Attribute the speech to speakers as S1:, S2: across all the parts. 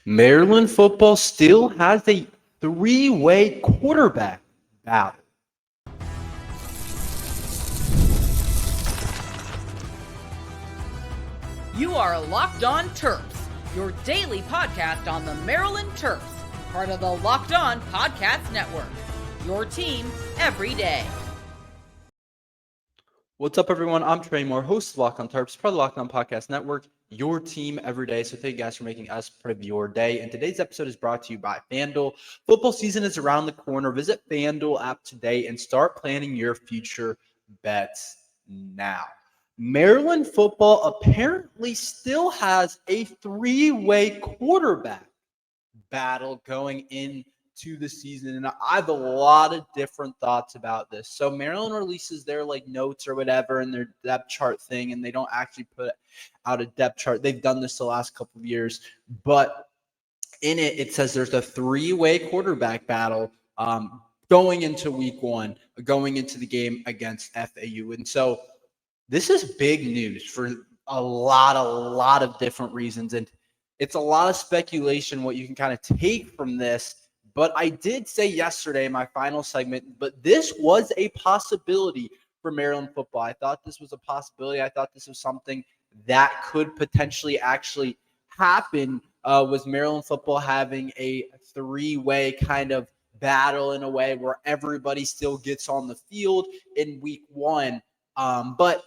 S1: Maryland football still has a three-way quarterback battle.
S2: You are Locked On Terps, your daily podcast on the Maryland Terps, part of the Locked On Podcast Network. Your team every day.
S1: What's up, everyone? I'm Tre Moore, host of Locked On Terps, part of the Locked On Podcast Network, your team every day. So thank you guys for making us part of your day. And today's episode is brought to you by FanDuel. Football season is around the corner. Visit FanDuel app today and start planning your future bets now. Maryland football apparently still has a three-way quarterback battle going into the season, and I have a lot of different thoughts about this. So Maryland releases their notes or whatever in their depth chart thing, and they don't actually put out a depth chart. They've done this the last couple of years, but in it says there's a three-way quarterback battle going into week one, going into the game against FAU. And so this is big news for a lot of different reasons. And it's a lot of speculation what you can kind of take from this. But I did say yesterday in my final segment, but this was a possibility for Maryland football. I thought this was a possibility. I thought this was something that could potentially actually happen, was Maryland football having a three-way kind of battle in a way where everybody still gets on the field in week one. But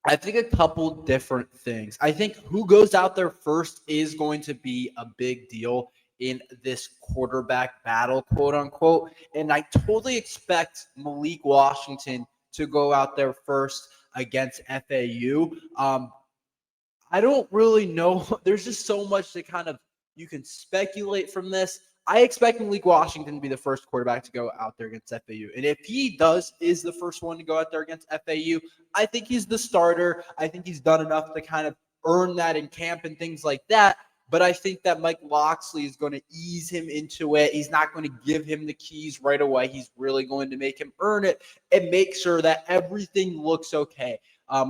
S1: I think a couple different things. I think who goes out there first is going to be a big deal in this quarterback battle, quote unquote. And I totally expect Malik Washington to go out there first against FAU. I don't really know. There's just so much that kind of you can speculate from this. I expect Malik Washington to be the first quarterback to go out there against FAU. And if he is the first one to go out there against FAU, I think he's the starter. I think he's done enough to kind of earn that in camp and things like that. But I think that Mike Locksley is going to ease him into it. He's not going to give him the keys right away. He's really going to make him earn it and make sure that everything looks okay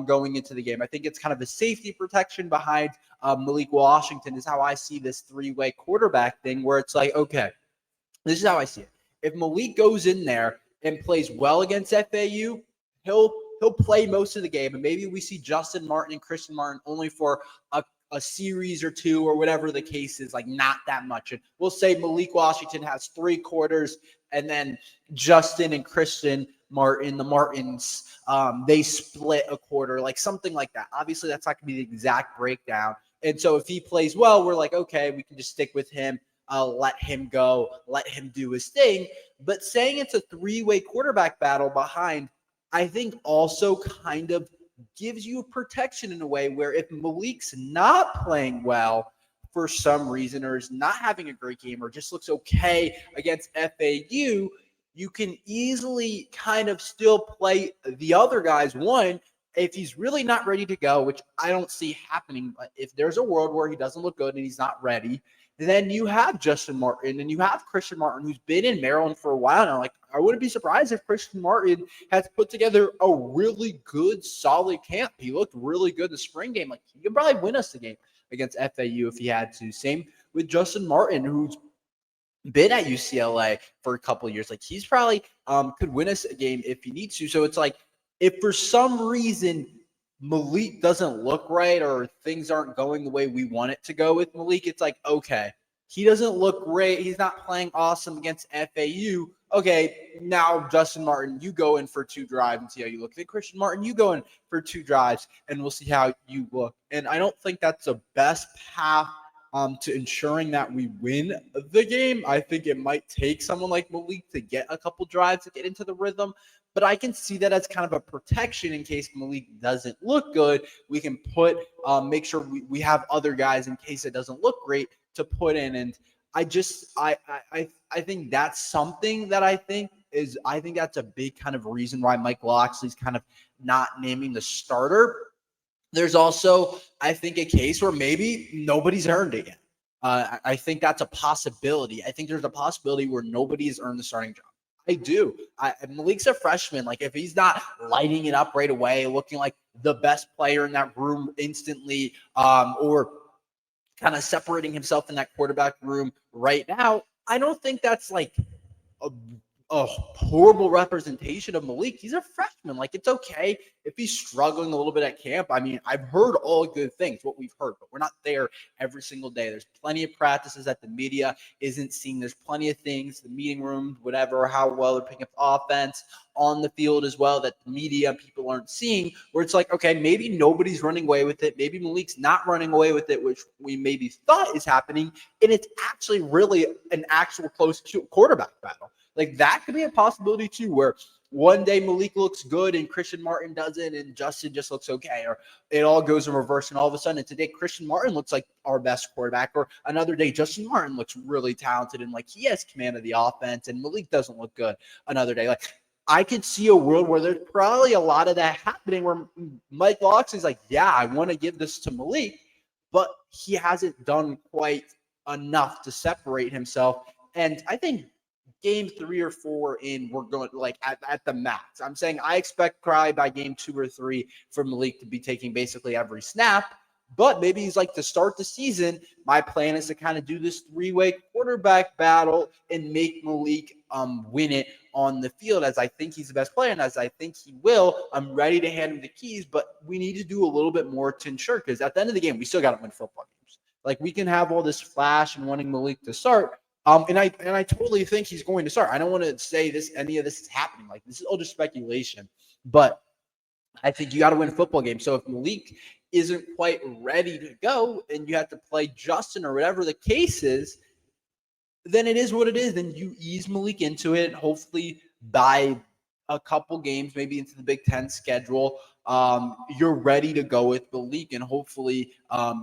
S1: going into the game. I think it's kind of a safety protection behind Malik Washington is how I see this three-way quarterback thing, where it's like, okay, this is how I see it. If Malik goes in there and plays well against FAU, he'll play most of the game, and maybe we see Justin Martin and Christian Martin only for a series or two or whatever the case is, like not that much. And we'll say Malik Washington has 3 quarters, and then Justin and Christian Martin, the Martins, they split a quarter, like something like that. Obviously, that's not going to be the exact breakdown. And so if he plays well, we're like, okay, we can just stick with him, let him go, let him do his thing. But saying it's a three-way quarterback battle behind, I think also kind of gives you protection in a way where if Malik's not playing well for some reason or is not having a great game or just looks okay against FAU, you can easily kind of still play the other guys. One, if he's really not ready to go, which I don't see happening, but if there's a world where he doesn't look good and he's not ready, then you have Justin Martin and you have Christian Martin, who's been in Maryland for a while now. Like, I wouldn't be surprised if Christian Martin has put together a really good, solid camp. He looked really good in the spring game. Like, he could probably win us the game against FAU if he had to. Same with Justin Martin, who's been at UCLA for a couple of years. Like, he's probably could win us a game if he needs to. So it's like, if for some reason Malik doesn't look right or things aren't going the way we want it to go with Malik, it's like, okay, he doesn't look great. He's not playing awesome against FAU. Okay, now Justin Martin, you go in for 2 drives and see how you look. Then Christian Martin, you go in for 2 drives and we'll see how you look. And I don't think that's the best path to ensuring that we win the game. I think it might take someone like Malik to get a couple drives to get into the rhythm, but I can see that as kind of a protection in case Malik doesn't look good. We can make sure we have other guys in case it doesn't look great to put in. And I think that's something that I think that's a big kind of reason why Mike Locksley's kind of not naming the starter. There's also, I think, a case where maybe nobody's earned it yet. I think that's a possibility. I think there's a possibility where nobody has earned the starting job. I do. Malik's a freshman. Like, if he's not lighting it up right away, looking like the best player in that room instantly, or kind of separating himself in that quarterback room right now. I don't think that's like a, a horrible representation of Malik. He's a freshman. Like, it's okay if he's struggling a little bit at camp. I mean, I've heard all good things, what we've heard, but we're not there every single day. There's plenty of practices that the media isn't seeing. There's plenty of things, the meeting rooms, whatever, how well they're picking up offense on the field as well, that the media and people aren't seeing, where it's like, okay, maybe nobody's running away with it. Maybe Malik's not running away with it, which we maybe thought is happening. And it's actually really an actual close quarterback battle. Like, that could be a possibility too, where one day Malik looks good and Christian Martin doesn't, and Justin just looks okay, or it all goes in reverse, and all of a sudden today Christian Martin looks like our best quarterback, or another day Justin Martin looks really talented and like he has command of the offense, and Malik doesn't look good another day. Like, I could see a world where there's probably a lot of that happening, where Mike Loxley's like, yeah, I want to give this to Malik, but he hasn't done quite enough to separate himself. And I think game 3 or 4 in, we're going like at the max. I'm saying I expect probably by game 2 or 3 for Malik to be taking basically every snap. But maybe he's like, to start the season, my plan is to kind of do this 3-way quarterback battle and make Malik win it on the field, as I think he's the best player and as I think he will. I'm ready to hand him the keys, but we need to do a little bit more to ensure, because at the end of the game, we still got to win football games. Like, we can have all this flash and wanting Malik to start. And I totally think he's going to start. I don't want to say any of this is happening. Like, this is all just speculation. But I think you got to win a football game. So if Malik isn't quite ready to go and you have to play Justin or whatever the case is, then it is what it is. Then you ease Malik into it. Hopefully by a couple games, maybe into the Big Ten schedule, you're ready to go with Malik, and hopefully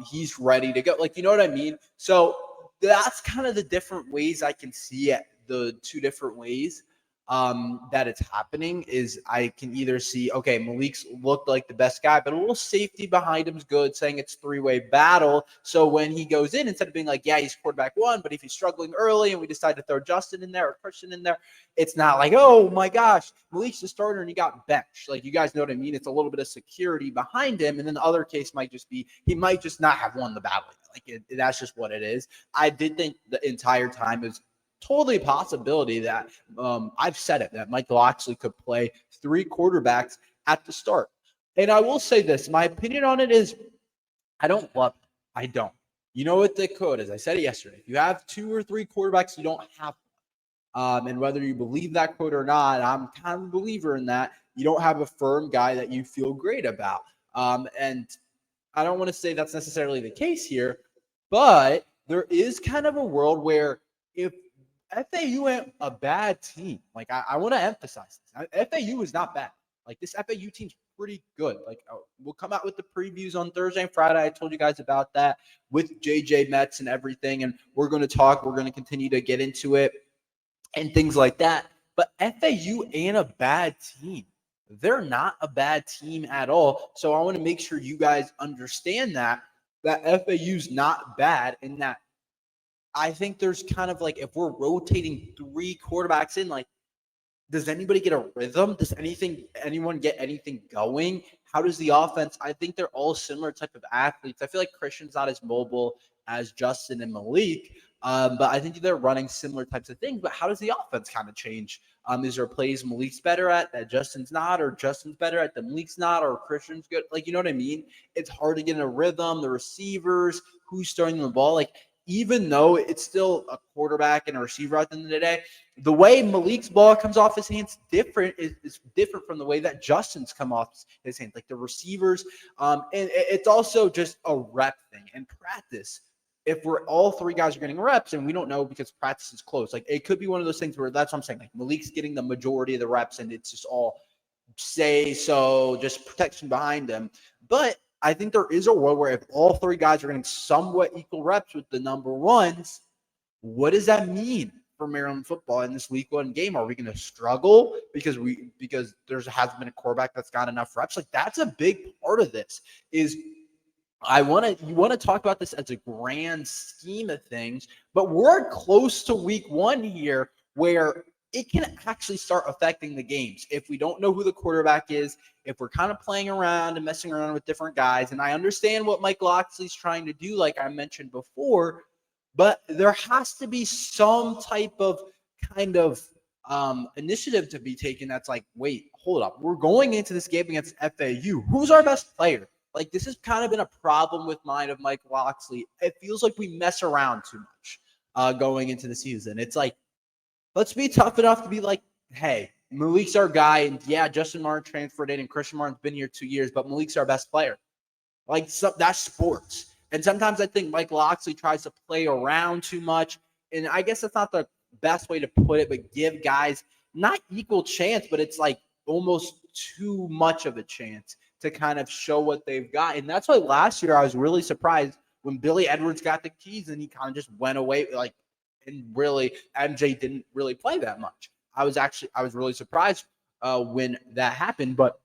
S1: he's ready to go. Like, you know what I mean? So that's kind of the different ways I can see it. The two different ways that it's happening is I can either see, okay, Malik's looked like the best guy, but a little safety behind him is good, saying it's 3-way battle. So when he goes in, instead of being like, yeah, he's quarterback 1, but if he's struggling early and we decide to throw Justin in there or Christian in there, it's not like, oh my gosh, Malik's the starter and he got benched. Like, you guys know what I mean? It's a little bit of security behind him. And then the other case might just be, he might just not have won the battle. Like, that's just what it is. I did think the entire time it was totally a possibility that I've said it, that Mike Loxley could play 3 quarterbacks at the start. And I will say this, my opinion on it is I don't love it. I don't. You know what the code is? I said it yesterday. If you have 2 or 3 quarterbacks, you don't have one. And whether you believe that quote or not, I'm kind of a believer in that. You don't have a firm guy that you feel great about. And I don't want to say that's necessarily the case here, but there is kind of a world where if FAU ain't a bad team, like I want to emphasize this, FAU is not bad. Like, this FAU team's pretty good. Like, we'll come out with the previews on Thursday and Friday. I told you guys about that with JJ Metz and everything, and we're going to continue to get into it and things like that. But FAU ain't a bad team. They're not a bad team at all. So I want to make sure you guys understand that FAU's not bad, and that I think there's kind of like, if we're rotating 3 quarterbacks in, like, does anybody get a rhythm? Does anyone get anything going? How does the offense? I think they're all similar type of athletes. I feel like Christian's not as mobile as Justin and Malik, but I think they're running similar types of things. But how does the offense kind of change? Is there plays Malik's better at that Justin's not, or Justin's better at that Malik's not, or Christian's good? Like, you know what I mean? It's hard to get in a rhythm. The receivers, who's throwing the ball, like, even though it's still a quarterback and a receiver at the end of the day, the way Malik's ball comes off his hands is different from the way that Justin's come off his hands. Like, the receivers, and it's also just a rep thing and practice. If we're all 3 guys are getting reps, and we don't know because practice is close, like, it could be one of those things where that's what I'm saying. Like, Malik's getting the majority of the reps, and it's just all just protection behind him. But I think there is a world where if all 3 guys are getting somewhat equal reps with the number 1s, what does that mean for Maryland football in this week 1 game? Are we going to struggle because there hasn't been a quarterback that's got enough reps? Like, that's a big part of this. Is you want to talk about this as a grand scheme of things, but we're close to week 1 here, where it can actually start affecting the games if we don't know who the quarterback is, if we're kind of playing around and messing around with different guys. And I understand what Mike Locksley's trying to do, like I mentioned before, but there has to be some type of kind of initiative to be taken that's like, wait, hold up. We're going into this game against FAU. Who's our best player? Like, this has kind of been a problem with mine of Mike Locksley. It feels like we mess around too much going into the season. It's like, let's be tough enough to be like, hey, Malik's our guy. And yeah, Justin Martin transferred in and Christian Martin's been here 2 years, but Malik's our best player. Like, that's sports. And sometimes I think Mike Locksley tries to play around too much. And I guess that's not the best way to put it, but give guys not equal chance, but it's like almost too much of a chance to kind of show what they've got. And that's why last year I was really surprised when Billy Edwards got the keys and he kind of just went away, like, and really MJ didn't really play that much. I was really surprised when that happened, but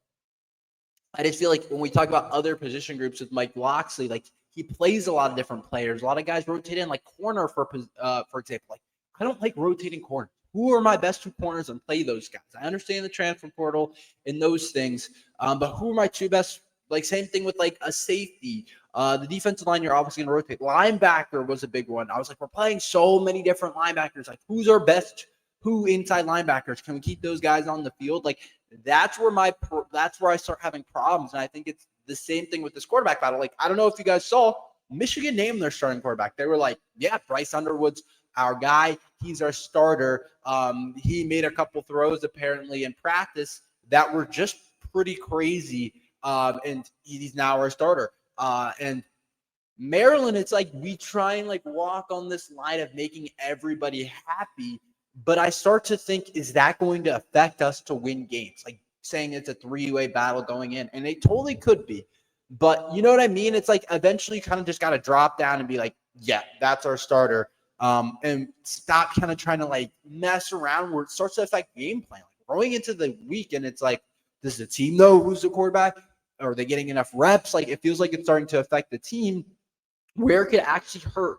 S1: I just feel like when we talk about other position groups with Mike Locksley, like, he plays a lot of different players. A lot of guys rotate in, like corner, for example. Like, I don't like rotating corners. Who are my best two corners and play those guys? I understand the transfer portal and those things, but who are my two best? Like, same thing with like a safety. The defensive line, you're obviously going to rotate. Linebacker was a big one. I was like, we're playing so many different linebackers. Like, who's our best? Who inside linebackers? Can we keep those guys on the field? Like, that's where I start having problems. And I think it's the same thing with this quarterback battle. Like, I don't know if you guys saw, Michigan named their starting quarterback. They were like, yeah, Bryce Underwood's our guy. He's our starter. He made a couple throws apparently in practice that were just pretty crazy. And he's now our starter. And Maryland, it's like we try and like walk on this line of making everybody happy. But I start to think, is that going to affect us to win games? Like, saying it's a three-way battle going in, and it totally could be. But you know what I mean? It's like eventually you kind of just got to drop down and be like, yeah, that's our starter. And stop kind of trying to like mess around where it starts to affect game plan. Like, going into the week, and it's like, does the team know who's the quarterback? Are they getting enough reps? Like, it feels like it's starting to affect the team where it could actually hurt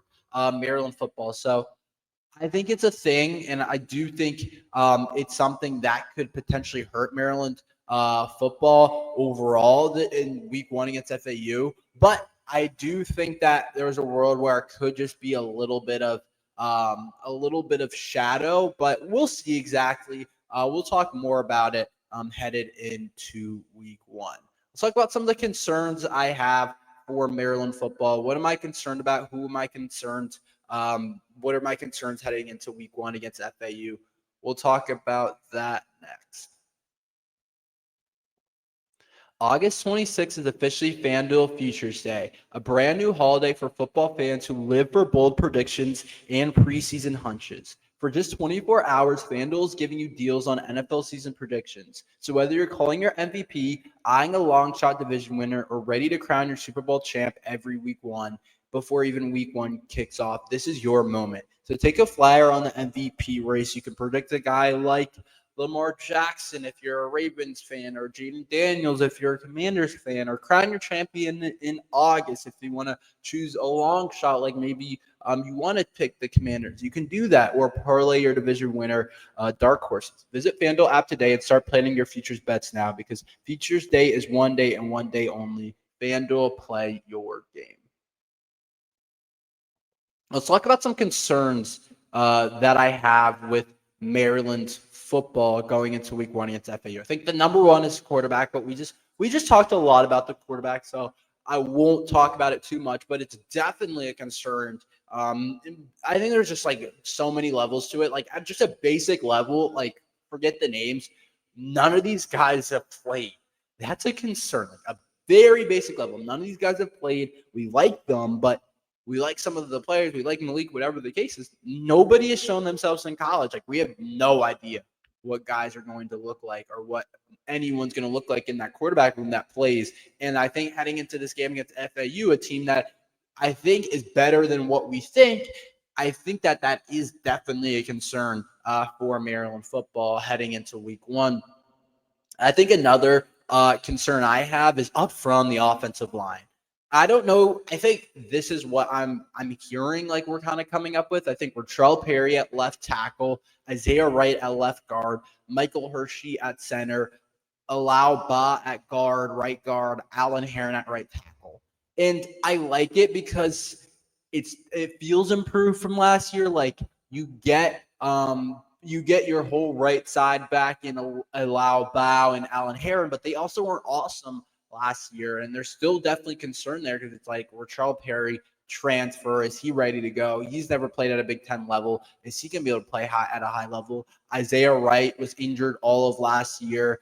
S1: Maryland football. So I think it's a thing, and I do think it's something that could potentially hurt Maryland football overall in week one against FAU. But I do think that there's a world where it could just be a little bit of shadow, but we'll see exactly. We'll talk more about it headed into week one. Let's talk about some of the concerns I have for Maryland football. What am I concerned about? Who am I concerned? What are my concerns heading into week one against FAU? We'll talk about that next. August 26th is officially FanDuel Futures Day, a brand new holiday for football fans who live for bold predictions and preseason hunches. For just 24 hours, FanDuel is giving you deals on NFL season predictions. So whether you're calling your MVP, eyeing a long shot division winner, or ready to crown your Super Bowl champ every week one, before even week one kicks off, this is your moment. So take a flyer on the MVP race. You can predict a guy like Lamar Jackson if you're a Ravens fan, or Jaden Daniels if you're a Commanders fan, or crown your champion in August if you want to choose a long shot, like maybe you want to pick the Commanders. You can do that, or parlay your division winner dark horses. Visit FanDuel app today and start planning your futures bets now, because Futures Day is one day and one day only. FanDuel, play your game. Let's talk about some concerns that I have with Maryland football going into week one against FAU. I think the number one is quarterback, but we just talked a lot about the quarterback, so I won't talk about it too much, but it's definitely a concern. I think there's just like so many levels to it. Like, at just a basic level, like, forget the names. None of these guys have played. That's a concern. Like, a very basic level. None of these guys have played. We like them, but we like some of the players. We like Malik, whatever the case is. Nobody has shown themselves in college. Like, we have no idea what guys are going to look like, or what anyone's going to look like in that quarterback room that plays. And I think heading into this game against FAU, a team that I think is better than what we think, I think that is definitely a concern for Maryland football heading into week one. I think another concern I have is up front on the offensive line. I don't know. I think this is what I'm hearing like we're kind of coming up with. I think we're Terrell Perry at left tackle, Isaiah Wright at left guard, Michael Hershey at center, Allow Ba at right guard, Alan Heron at right tackle. And I like it because it feels improved from last year. Like you get your whole right side back in Allow Ba and Alan Heron, but they also weren't awesome last year. And there's still definitely concern there because it's like, we're Charles Perry transfer? Is he ready to go? He's never played at a Big Ten level. Is he going to be able to play at a high level? Isaiah Wright was injured all of last year.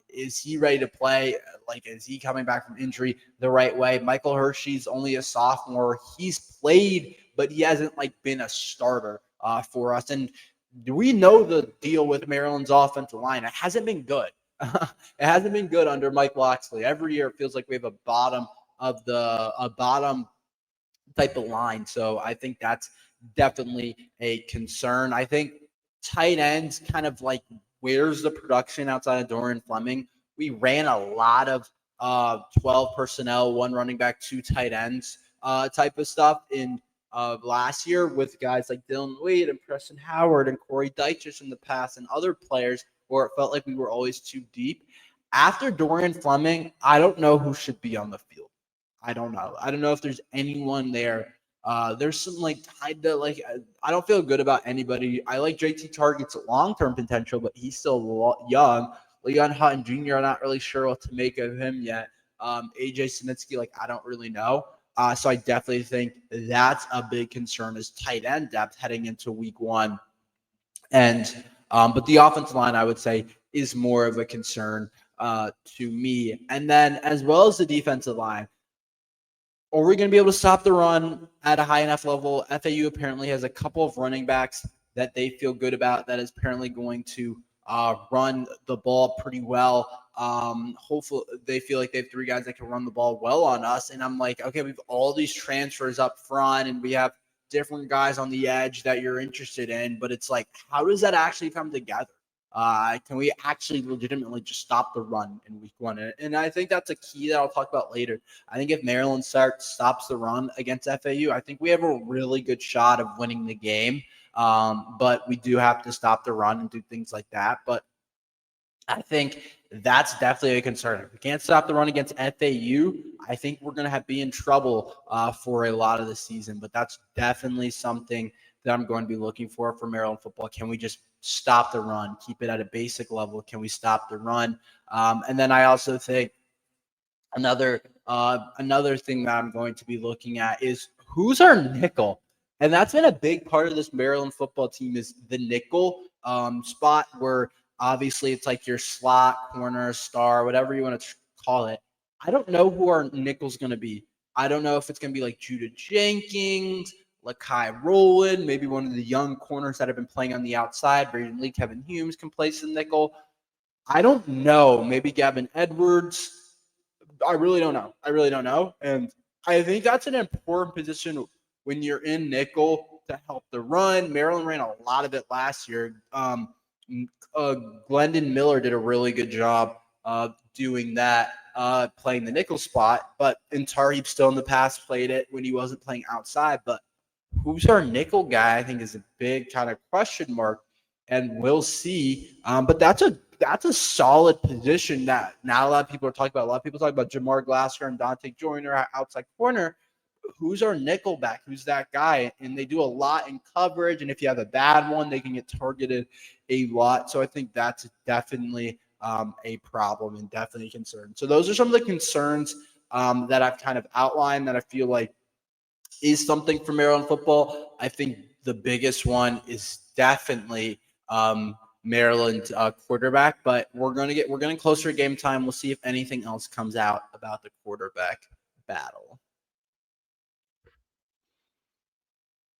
S1: Is he ready to play? Like, is he coming back from injury the right way? Michael Hershey's only a sophomore. He's played, but he hasn't like been a starter for us. And do we know the deal with Maryland's offensive line? It hasn't been good. It hasn't been good under Mike Locksley. Every year it feels like we have a bottom type of line. So I think that's definitely a concern. I think tight ends kind of like, where's the production outside of Dorian Fleming? We ran a lot of 12 personnel, one running back, two tight ends type of stuff in last year with guys like Dylan Wade and Preston Howard and Corey Dyches in the past and other players where it felt like we were always too deep. After Dorian Fleming, I don't know who should be on the field. I don't know. I don't know if there's anyone there. There's some like I don't feel good about anybody. I like JT Target's long-term potential, but he's still young. Leon Hutton Jr., I'm not really sure what to make of him yet. AJ Sinitsky, like I don't really know. So I definitely think that's a big concern is tight end depth heading into week one. And but the offensive line, I would say, is more of a concern to me. And then as well as the defensive line, are we going to be able to stop the run at a high enough level? FAU apparently has a couple of running backs that they feel good about that is apparently going to run the ball pretty well. Hopefully they feel like they have three guys that can run the ball well on us. And I'm like, okay, we have all these transfers up front and we have different guys on the edge that you're interested in. But it's like, how does that actually come together? Can we actually legitimately just stop the run in week one? And I think that's a key that I'll talk about later. I think if Maryland stops the run against FAU, I think we have a really good shot of winning the game. But we do have to stop the run and do things like that. But I think that's definitely a concern. If we can't stop the run against FAU, I think we're going to be in trouble for a lot of the season. But that's definitely something that I'm going to be looking for Maryland football. Can we just stop the run, keep it at a basic level? Can we stop the run? And then I also think another thing that I'm going to be looking at is who's our nickel. And that's been a big part of this Maryland football team is the nickel spot where obviously it's like your slot, corner, star, whatever you want to call it. I don't know who our nickel's going to be. I don't know if it's going to be like Judah Jenkins, Lakai Rowland, maybe one of the young corners that have been playing on the outside. Braden Lee, Kevin Humes can play some nickel. I don't know. Maybe Gavin Edwards. I really don't know. And I think that's an important position when you're in nickel to help the run. Maryland ran a lot of it last year. Glendon Miller did a really good job of doing that, playing the nickel spot. But Tarheeb still in the past played it when he wasn't playing outside. But who's our nickel guy, I think, is a big kind of question mark, and we'll see. But that's a solid position that not a lot of people are talking about. A lot of people talk about Jamar Glasser and Dante Joyner outside corner. Who's our nickel back? Who's that guy? And they do a lot in coverage, and if you have a bad one, they can get targeted a lot. So I think that's definitely a problem and definitely a concern. So those are some of the concerns that I've kind of outlined that I feel like is something for Maryland football. I think the biggest one is definitely Maryland quarterback, but we're getting closer to game time. We'll see if anything else comes out about the quarterback battle.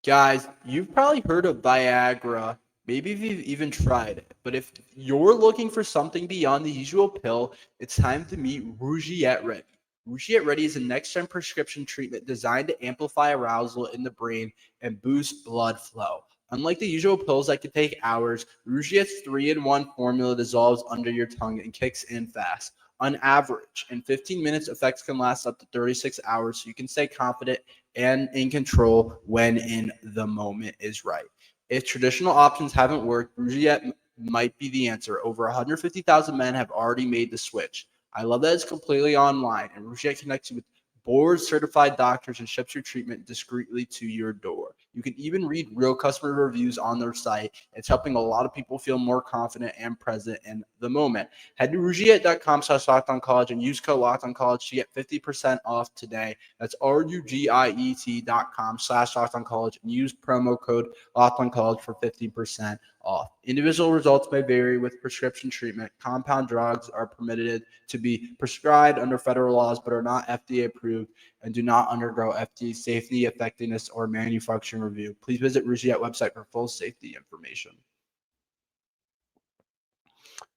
S1: Guys, you've probably heard of Viagra. Maybe if you've even tried it. But if you're looking for something beyond the usual pill, it's time to meet Rougiette Ready. Rougiette Ready is a next-gen prescription treatment designed to amplify arousal in the brain and boost blood flow. Unlike the usual pills that can take hours, Rougiette's 3-in-1 formula dissolves under your tongue and kicks in fast. On average, in 15 minutes, effects can last up to 36 hours, so you can stay confident and in control when in the moment is right. If traditional options haven't worked, Rougiette might be the answer. Over 150,000 men have already made the switch. I love that it's completely online, and Rougiette connects you with board-certified doctors and ships your treatment discreetly to your door. You can even read real customer reviews on their site. It's helping a lot of people feel more confident and present in the moment. Head to Rougiette.com/LockedOnCollege and use code LockedOnCollege to get 50% off today. That's RUGIET.com/LockedOnCollege and use promo code LockedOnCollege for 50% off. Individual results may vary with prescription treatment. Compound drugs are permitted to be prescribed under federal laws but are not FDA approved and do not undergo FDA safety, effectiveness, or manufacturing review. Please visit Rougiette website for full safety information.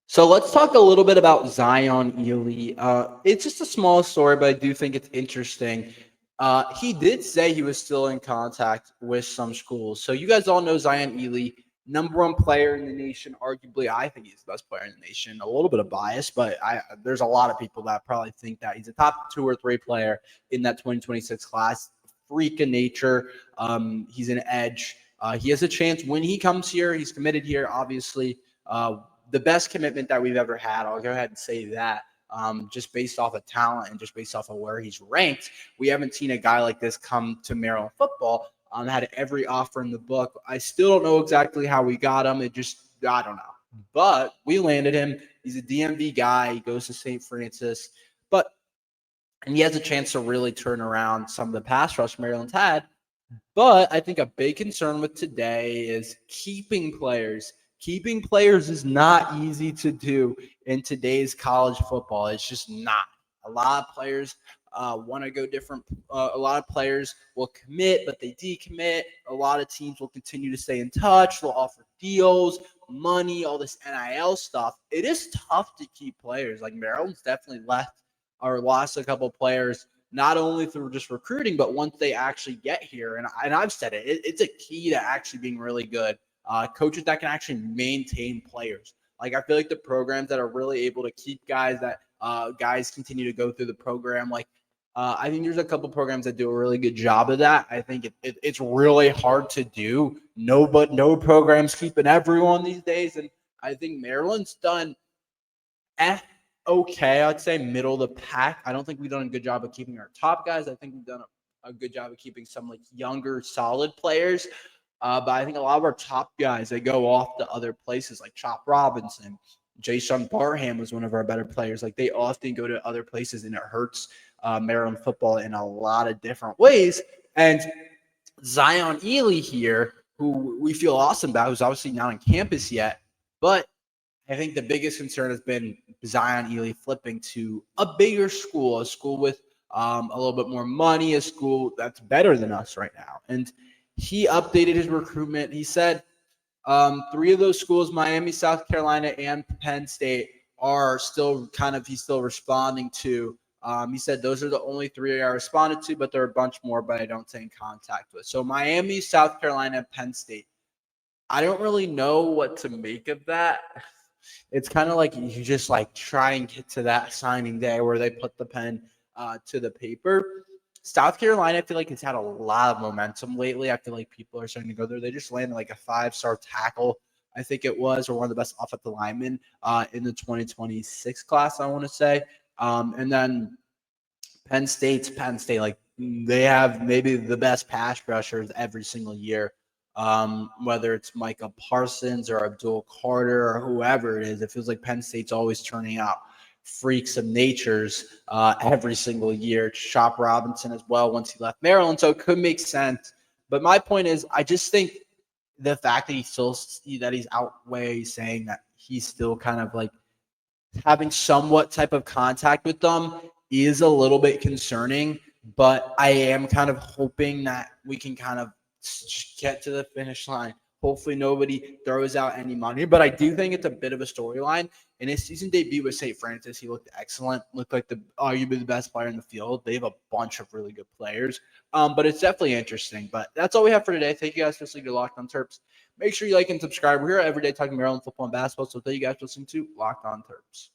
S1: So let's talk a little bit about Zion Elee. It's just a small story, but I do think it's interesting. He did say he was still in contact with some schools. So you guys all know Zion Elee, number one player in the nation. Arguably, I think he's the best player in the nation. A little bit of bias, but there's a lot of people that probably think that he's a top 2 or 3 player in that 2026 class. Freak of nature. He's an edge. He has a chance when he comes here. He's committed here, obviously. The best commitment that we've ever had. I'll go ahead and say that. Just based off of talent and just based off of where he's ranked, we haven't seen a guy like this come to Maryland football. Had every offer in the book. I still don't know exactly how we got him. I don't know. But we landed him. He's a DMV guy. He goes to St. Francis. And he has a chance to really turn around some of the pass rush Maryland's had. But I think a big concern with today is keeping players. Keeping players is not easy to do in today's college football. It's just not. A lot of players want to go different. A lot of players will commit, but they decommit. A lot of teams will continue to stay in touch. They'll offer deals, money, all this NIL stuff. It is tough to keep players. Like Maryland's definitely lost a couple players, not only through just recruiting, but once they actually get here. And I've said it's a key to actually being really good. Coaches that can actually maintain players. Like I feel like the programs that are really able to keep guys that guys continue to go through the program. Like I think there's a couple programs that do a really good job of that. I think it's really hard to do. No programs keeping everyone these days. And I think Maryland's done okay. I'd say middle of the pack. I don't think we've done a good job of keeping our top guys. I think we've done a good job of keeping some like younger, solid players. But I think a lot of our top guys, they go off to other places like Chop Robinson. Jason Barham was one of our better players. Like they often go to other places, and it hurts Maryland football in a lot of different ways. And Zion Elee here, who we feel awesome about, who's obviously not on campus yet, but I think the biggest concern has been Zion Elee flipping to a bigger school, a school with a little bit more money, a school that's better than us right now. And he updated his recruitment. He said 3 of those schools, Miami, South Carolina, and Penn State, are still he's still responding to. He said those are the only 3 I responded to, but there are a bunch more, but I don't stay in contact with. So Miami, South Carolina, and Penn State. I don't really know what to make of that. It's kind of like you just like try and get to that signing day where they put the pen to the paper. South Carolina, I feel like it's had a lot of momentum lately. I feel like people are starting to go there. They just landed like a 5-star tackle, I think it was, or one of the best offensive linemen in the 2026 class, I want to say. And then Penn State, like they have maybe the best pass rushers every single year. Whether it's Micah Parsons or Abdul Carter or whoever it is, it feels like Penn State's always turning out freaks of natures every single year. Chop Robinson as well once he left Maryland, so it could make sense. But my point is, I just think the fact that he's outweighs saying that he's still kind of like having somewhat type of contact with them is a little bit concerning. But I am kind of hoping that we can kind of get to the finish line. Hopefully nobody throws out any money, but I do think it's a bit of a storyline. In his season debut with St. Francis, he looked excellent, looked like arguably the best player in the field. They have a bunch of really good players, but it's definitely interesting. But that's all we have for today. Thank you guys for listening to Locked On Terps. Make sure you like and subscribe. We're here every day talking Maryland football and basketball, so thank you guys for listening to Locked On Terps.